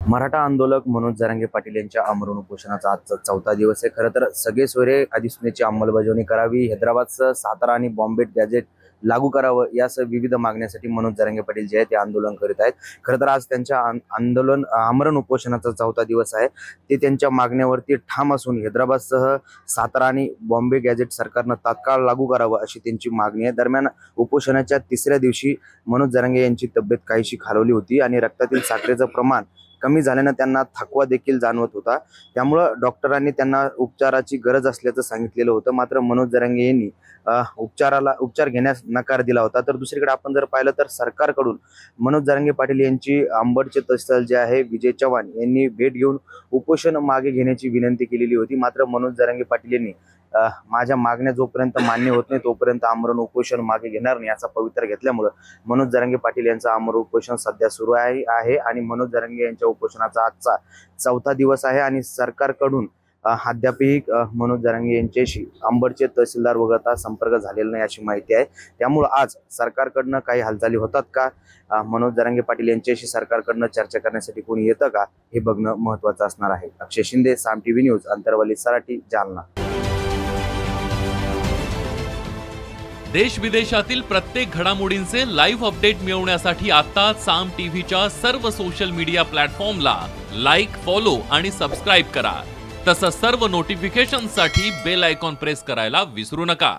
मराठा आंदोलक मनोज जरांगे पाटील यांच्या आमरण उपोषणाचा आजचा चौथा दिवस आहे। खरं तर सगळे सोयरे अधिसूचनेची अंमलबजावणी करावी, हैदराबादसह सातारा आणि बॉम्बे गॅजेट लागू करावं यासह विविध मागण्यासाठी मनोज जरांगे पाटील जे आहे ते आंदोलन करीत आहेत। खरं तर आज त्यांच्या आमरण उपोषणाचा चौथा दिवस आहे। ते त्यांच्या मागण्यावरती ठाम असून हैदराबादसह सातारा आणि बॉम्बे गॅजेट सरकारनं तात्काळ लागू करावं अशी त्यांची मागणी आहे। दरम्यान उपोषणाच्या तिसऱ्या दिवशी मनोज जरांगे यांची तब्येत काहीशी खालावली होती आणि रक्तातील साखरेचं प्रमाण कमी झाल्याने त्यांना थकवा देखील जाणवत होता। त्यामुळे डॉक्टरांनी त्यांना उपचाराची गरज असल्याचं सांगितलेलं होतं। मात्र मनोज जरांगे यांनी उपचार घेण्यास नकार दिला होता। तर दुसरीकडे आपण जर पाहिलं तर सरकारकडून मनोज जरांगे पाटील यांची अंबडचे तहसीलदार जे आहे विजय चव्हाण यांनी भेट घेऊन उपोषण मागे घेण्याची विनंती केलेली होती। मात्र मनोज जरांगे पाटील यांनी माझ्या मागण्या जोपर्यंत मान्य होत नाही तोपर्यंत आमरण उपोषण मागे घेणार नाही असा पवित्रा घेतल्यामुळे मनोज जरांगे पाटील यांचं आमरण उपोषण सध्या सुरू आहे आणि मनोज जरांगे यांच्या उपोषणाचा आजचा चौथा दिवस आहे आणि सरकारकडून अद्यापही मनोज जरांगे यांच्याशी अंबडचे तहसीलदार वगळता संपर्क झालेला नाही अशी माहिती आहे। त्यामुळे आज सरकारकडनं काही हालचाली होतात का, मनोज जरांगे पाटील यांच्याशी सरकारकडनं चर्चा करण्यासाठी कोणी येतं का हे बघणं महत्त्वाचं असणार आहे। अक्षय शिंदे, साम टीव्ही न्यूज, अंतरवाली, सराटी, जालना। देश विदेशातील प्रत्येक घडामोडींचे लाईव्ह अपडेट मिळवण्यासाठी आता साम टीव्हीच्या सर्व सोशल मीडिया प्लॅटफॉर्मला लाईक, फॉलो आणि सबस्क्राईब करा। तसंच सर्व नोटिफिकेशनसाठी बेल आयकॉन प्रेस करायला विसरू नका।